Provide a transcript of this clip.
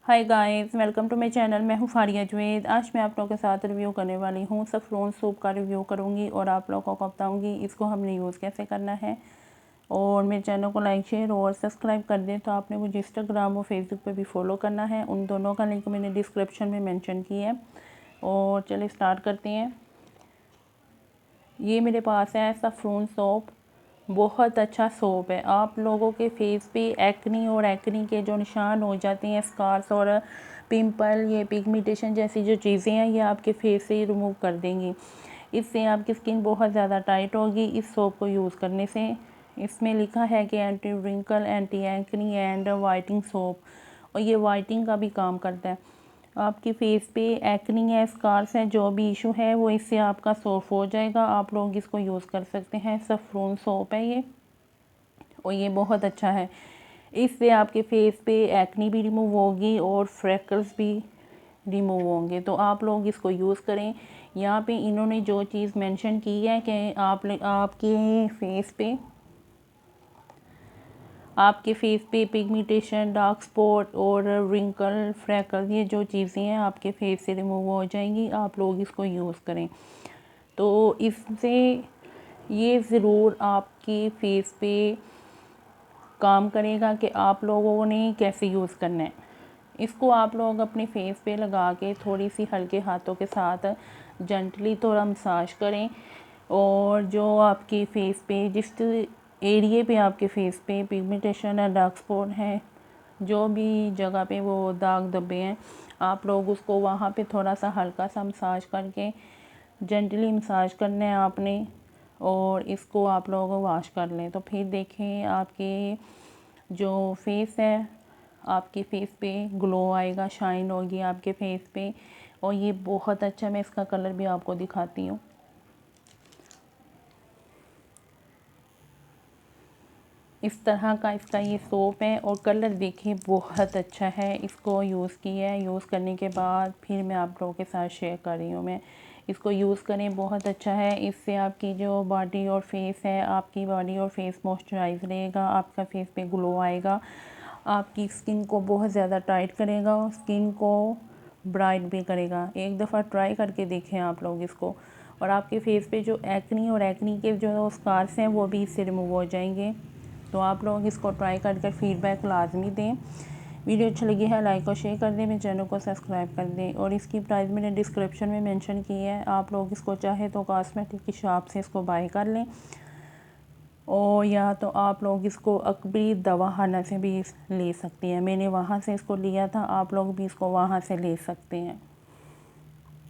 Hi guys, welcome to my channel. मैं हूँ फारिया जुवेद। आज मैं आप लोगों के साथ रिव्यू करने वाली हूँ सफ़रोन सोप का रिव्यू करूँगी और आप लोगों को बताऊँगी इसको हमने यूज़ कैसे करना है। और मेरे चैनल को लाइक शेयर और सब्सक्राइब कर दें। तो आपने मुझे इंस्टाग्राम और फेसबुक पे भी फॉलो करना है, उन दोनों का लिंक मैंने डिस्क्रिप्शन में मेंशन किया है। और चलिए स्टार्ट करते हैं। ये मेरे पास है सफ़रोन सोप, बहुत अच्छा सोप है। आप लोगों के फेस पे एक्नी और एक्नी के जो निशान हो जाते हैं, स्कार्स और पिंपल, ये पिगमेंटेशन जैसी जो चीज़ें हैं, ये आपके फेस से ही रिमूव कर देंगी। इससे आपकी स्किन बहुत ज़्यादा टाइट होगी इस सोप को यूज़ करने से। इसमें लिखा है कि anti wrinkle, anti acne and whitening soap, और ये वाइटिंग का भी काम करता है। आपकी फेस पे एक्नी है, स्कार्स हैं, जो भी इशू है वो इससे आपका सॉल्व हो जाएगा। आप लोग इसको यूज़ कर सकते हैं। सफ़रोन सोप है ये, और ये बहुत अच्छा है। इससे आपके फेस पे एक्नी भी रिमूव होगी और फ्रेकल्स भी रिमूव होंगे। तो आप लोग इसको यूज़ करें। यहाँ पे इन्होंने जो चीज़ मेंशन की है कि आपके फेस पे पिगमेंटेशन, डार्क स्पॉट और रिंकल, फ्रैकल, ये जो चीज़ें हैं आपके फेस से रिमूव हो जाएंगी। आप लोग इसको यूज़ करें। तो इससे ये ज़रूर आपके फेस पे काम करेगा कि आप लोगों ने कैसे यूज़ करना है। इसको आप लोग अपने फेस पे लगा के थोड़ी सी हल्के हाथों के साथ जेंटली थोड़ा मसाज करें। और जो आपके फेस पे जिस एरिए पे आपके फेस पे पिगमेंटेशन है, डार्क स्पॉट है, जो भी जगह पे वो दाग धब्बे हैं, आप लोग उसको वहाँ पे थोड़ा सा हल्का सा मसाज करके जेंटली मसाज करना है आपने। और इसको आप लोग वॉश कर लें तो फिर देखें आपके जो फेस है, आपके फेस पे ग्लो आएगा, शाइन होगी आपके फेस पे। और ये बहुत अच्छा, मैं इसका कलर भी आपको दिखाती हूँ। इस तरह का इसका ये सोप है और कलर देखिए बहुत अच्छा है। इसको यूज़ किया है, यूज़ करने के बाद फिर मैं आप लोगों के साथ शेयर कर रही हूँ। मैं इसको यूज़ करें, बहुत अच्छा है। इससे आपकी जो बॉडी और फेस है, आपकी बॉडी और फेस मॉइस्चराइज रहेगा, आपका फेस पे ग्लो आएगा, आपकी स्किन को बहुत ज़्यादा टाइट करेगा और स्किन को ब्राइट भी करेगा। एक दफ़ा ट्राई करके देखें आप लोग इसको, और आपके फेस पे जो एक्नी और एक्नी के जो स्कार्स हैं वो भी इससे रिमूव हो जाएंगे। तो आप लोग इसको ट्राई करके फीडबैक लाजमी दें। वीडियो अच्छी लगी है लाइक और शेयर कर दें, मेरे चैनल को सब्सक्राइब कर दें। और इसकी प्राइस मैंने डिस्क्रिप्शन में मेंशन की है। आप लोग इसको चाहे तो कॉस्मेटिक की शॉप से इसको बाय कर लें, और या तो आप लोग इसको अकबरी दवाखाना से भी ले सकते हैं। मैंने वहाँ से इसको लिया था, आप लोग भी इसको वहाँ से ले सकते हैं।